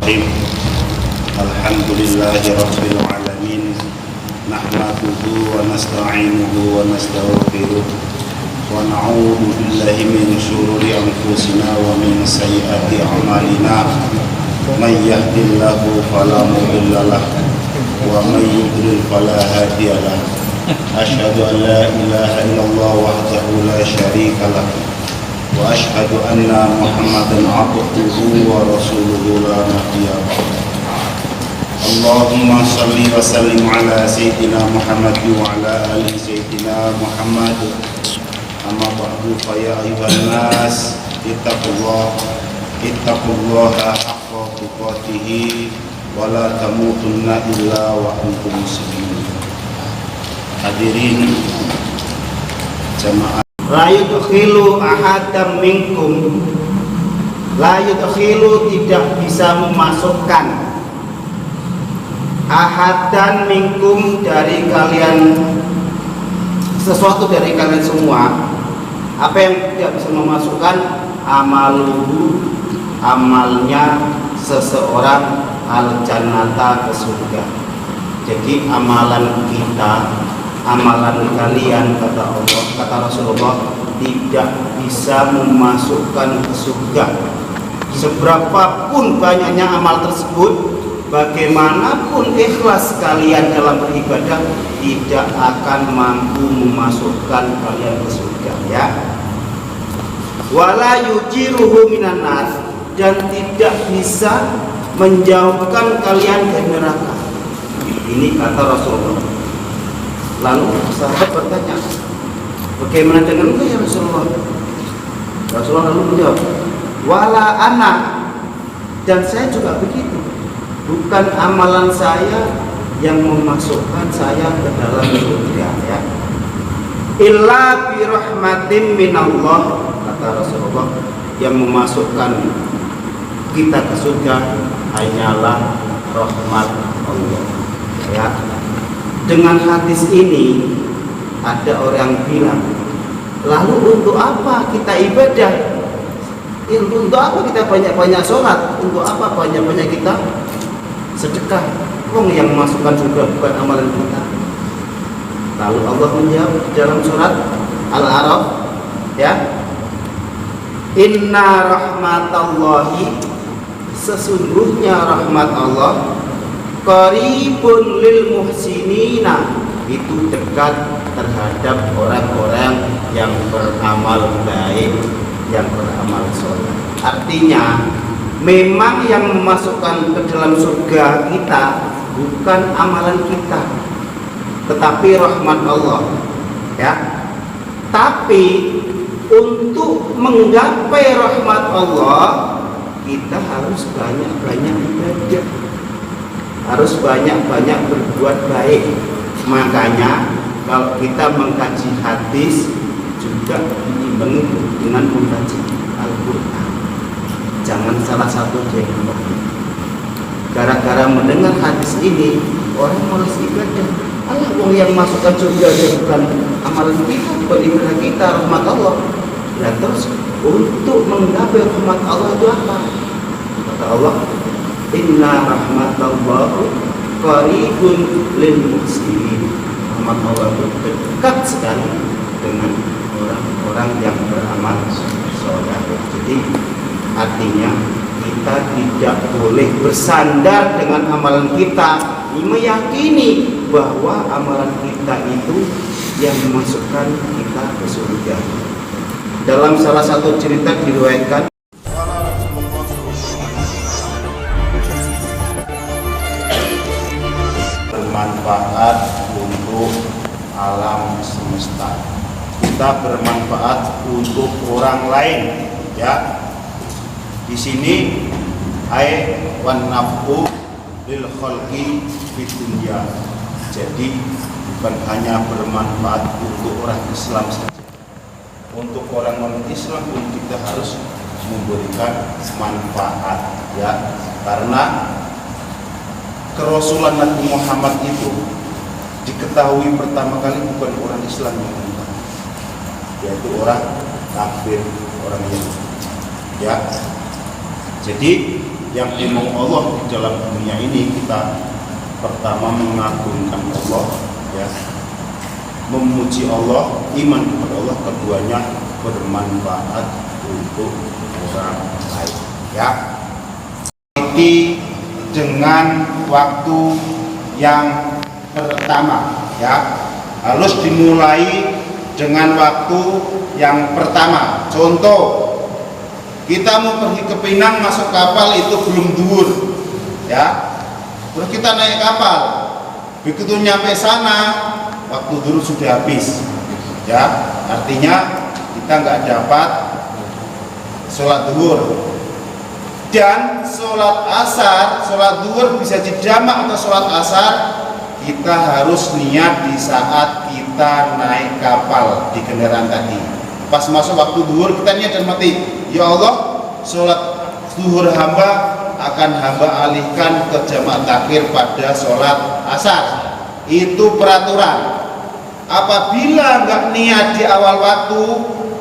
Alhamdulillahi Rabbil Alamin. Nahmaduhu wa nasta'inuhu wa nastaghfiruh wa na'udzu billahi min shururi anfusina wa min sayyiati a'malina. May yahdihillahu fala mudilla lahu wa may yudlil fala hadiya lahu. Asyhadu an la ilaha illallah wahdahu la syarika lahu wa asyhadu anna Muhammadan abduhu wa rasuluhu la nabiyya ba'dahu. Allahumma salli wa sallim ala sayyidina Muhammad wa ala ali sayyidina Muhammad. Amma ba'du, fa ya ayyuhan nas ittaqullaha haqqa tuqatih wa la tamutunna illa wa antum muslimun. Hadirin jamaah, la yudkhilu ahadam minkum, la yudkhilu tidak bisa memasukkan ahadan minkum dari kalian, sesuatu dari kalian semua. Apa yang tidak bisa memasukkan? Amaluhu, amalnya seseorang, al jannata, ke surga. Jadi amalan kita, amalan kalian, kata Allah, kata Rasulullah, tidak bisa memasukkan ke surga. Seberapapun banyaknya amal tersebut, bagaimanapun ikhlas kalian dalam beribadah, tidak akan mampu memasukkan kalian ke surga, ya. Wala yujiruhu minan nas, dan tidak bisa menjauhkan kalian dari neraka. Ini kata Rasulullah. Lalu sahabat bertanya, bagaimana dengan engkau ya Rasulullah? Rasulullah lalu menjawab, wala ana, dan saya juga begitu. Bukan amalan saya yang memasukkan saya ke dalam surga, ya. Illa bi rahmatin minallah, kata Rasulullah, yang memasukkan kita ke surga hanyalah rahmat Allah, ya. Dengan hadis ini ada orang bilang, lalu untuk apa kita ibadah? Untuk apa kita banyak-banyak sholat? Untuk apa banyak-banyak kita sedekah? Wong yang memasukkan surga bukan amalan kita. Lalu Allah menjawab dalam surat Al-A'raf, ya, inna rahmatallahi, sesungguhnya rahmat Allah, qaribun lil muhsinina, itu dekat terhadap orang-orang yang beramal baik, yang beramal soleh. Artinya memang yang memasukkan ke dalam surga kita bukan amalan kita, tetapi rahmat Allah, ya. Tapi untuk menggapai rahmat Allah, kita harus banyak-banyak ibadah, harus banyak-banyak berbuat baik. Makanya kalau kita mengkaji hadis juga diimbangi dengan mengkaji Al-Quran. Jangan salah satu jengkok. Gara-gara mendengar hadis ini, orang malas ibadah. Allah, wong yang masukkan surga bukan amalan kita, bukan ibadah kita, rahmat Allah. Dan terus untuk menggapai rahmat Allah itu apa? Kata Allah, inna rahmatallahi qaribun lil muhsinin. Rahmat Allah itu dekat sekali dengan orang-orang yang beramal soleh. Jadi artinya kita tidak boleh bersandar dengan amalan kita, meyakini bahwa amalan kita itu yang memasukkan kita ke surga. Dalam salah satu cerita diriwayatkan, bermanfaat untuk alam semesta. Kita bermanfaat untuk orang lain, ya. Di sini ai wan naf'u lil khalqi fid dunya. Jadi bukan hanya bermanfaat untuk orang Islam saja. Untuk orang non-Islam pun kita harus memberikan manfaat, ya. Karena kerasulan Nabi Muhammad itu diketahui pertama kali bukan orang Islam yang beriman, yaitu orang kafir, orang Yahudi, ya. Jadi yang dimau Allah di dalam dunia ini, kita pertama mengagungkan Allah, ya, memuji Allah, iman kepada Allah, keduanya bermanfaat untuk orang lain, ya. Ini dengan waktu yang pertama, ya, harus dimulai dengan waktu yang pertama. Contoh, kita mau pergi ke Pinang, masuk kapal itu belum duhur, ya, terus kita naik kapal, begitu nyampe sana waktu duhur sudah habis, ya, artinya kita nggak dapat sholat duhur. Dan sholat asar, sholat duhur bisa dijamak atau sholat asar, kita harus niat di saat kita naik kapal di kendaraan tadi. Pas masuk waktu duhur kita niat dan mati, ya Allah, sholat duhur hamba akan hamba alihkan ke jamaah takhir pada sholat asar. Itu peraturan. Apabila nggak niat di awal waktu,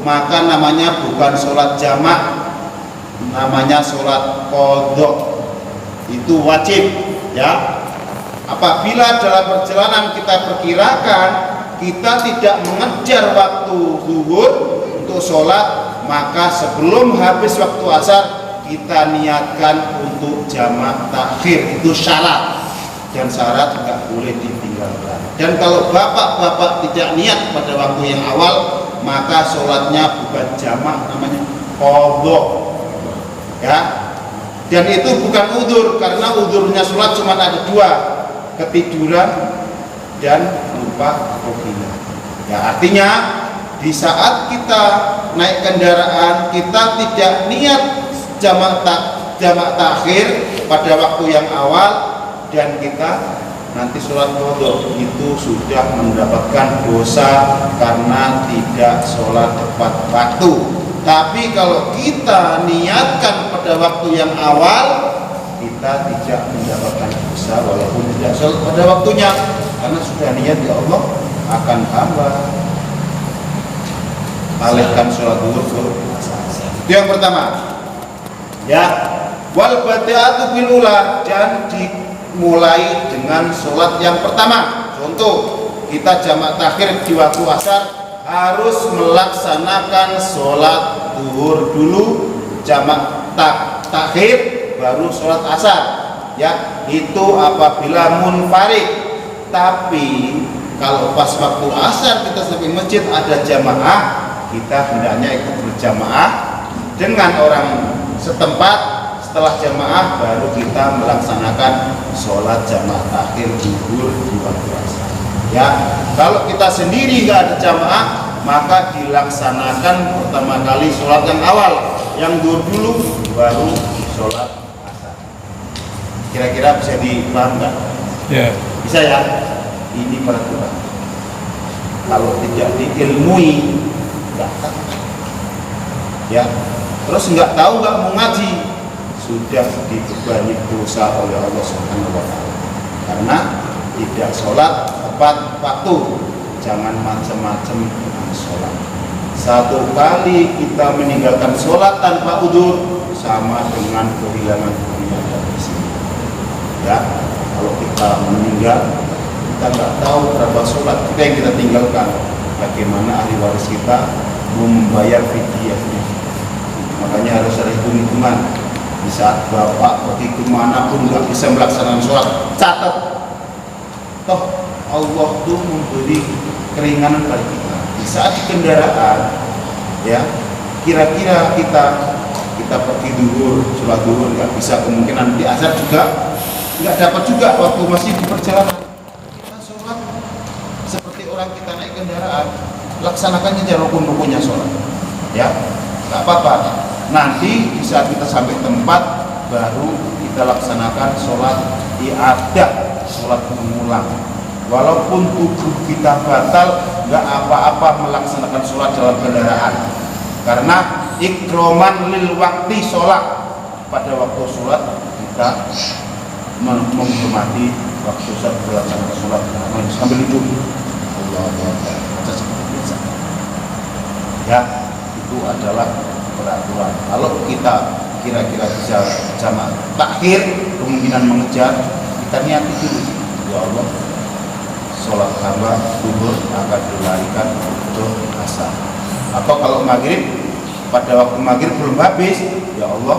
maka namanya bukan sholat jamaah, namanya sholat qadha. Itu wajib, ya. Apabila dalam perjalanan kita perkirakan kita tidak mengejar waktu zuhur untuk sholat, maka sebelum habis waktu asar kita niatkan untuk jamaah takhir. Itu syarat, dan syarat nggak boleh ditinggalkan. Dan kalau bapak-bapak tidak niat pada waktu yang awal, maka sholatnya bukan jamaah, namanya qadha, ya. Dan itu bukan udzur, karena udzurnya sholat cuma ada dua, ketiduran dan lupa atau gila, ya. Artinya di saat kita naik kendaraan kita tidak niat jamaah takhir pada waktu yang awal, dan kita nanti sholat qadha, itu sudah mendapatkan dosa karena tidak sholat tepat waktu. Tapi kalau kita niatkan pada waktu yang awal, kita tidak mendapatkan dosa walaupun tidak sholat pada waktunya, karena sudah niat, ya Allah akan hamba alihkan sholat duhur ke asar. Itu yang pertama, ya. Wal badi'atu bil ula, dan dimulai dengan sholat yang pertama. Contoh, kita jamaah takhir di waktu asar, harus melaksanakan sholat duhur dulu, jamaah takhir, baru sholat asar, ya. Itu apabila munfarid. Tapi kalau pas waktu asar kita sampai masjid ada jamaah, kita hendaknya ikut berjamaah dengan orang setempat. Setelah jamaah baru kita melaksanakan sholat jamaah takhir duhur di waktu asar, ya. Kalau kita sendiri nggak ada jamaah, maka dilaksanakan pertama kali sholat yang awal, yang duhur dulu, baru sholat asar. Kira-kira bisa dipaham nggak? Ya. Bisa, ya. Ini peraturan. Kalau tidak diilmui, nggak tahu, ya. Terus nggak tahu, nggak mau ngaji, sudah dibebani dosa oleh Allah Subhanahu wa Ta'ala, karena tidak sholat tepat waktu. Jangan macam-macam dengan sholat. Satu kali kita meninggalkan sholat tanpa udzur, sama dengan kehilangan dunia dari sini, ya. Kalau kita meninggal, kita nggak tahu berapa sholat kita yang kita tinggalkan. Bagaimana ahli waris kita membayar fidyahnya? Makanya harus ada hitung-hitungan. Di saat bapak pergi kemanapun nggak bisa melaksanakan sholat, catat. Toh Allah tuh memberi keringanan bagi kita. Di saat di kendaraan, ya, kira-kira kita pergi duhur, sholat duhur nggak bisa, kemungkinan di asar juga nggak dapat juga waktu masih di perjalanan. Kita sholat seperti orang kita naik kendaraan, laksanakan aja rukun-rukunnya sholat, ya, nggak apa-apa. Nanti di saat kita sampai tempat, baru kita laksanakan sholat i'adah, sholat pengulang. Walaupun tubuh kita batal, nggak apa-apa melaksanakan sholat dalam kendaraan, karena ikroman lil waktu sholat. Pada waktu sholat kita menghormati waktu saat melaksanakan sholat sambil duduk. Allah baca seperti biasa, ya. Itu adalah peraturan. Kalau kita kira-kira bisa jamaah takhir, kemungkinan mengejar, kita niati dulu, ya Allah, sholat hamba duhur akan dilarikan untuk asar. Atau kalau maghrib, pada waktu maghrib belum habis, ya Allah,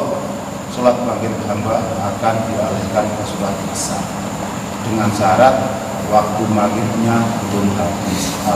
sholat maghrib hamba akan dialihkan ke sholat asar dengan syarat waktu maghribnya belum habis.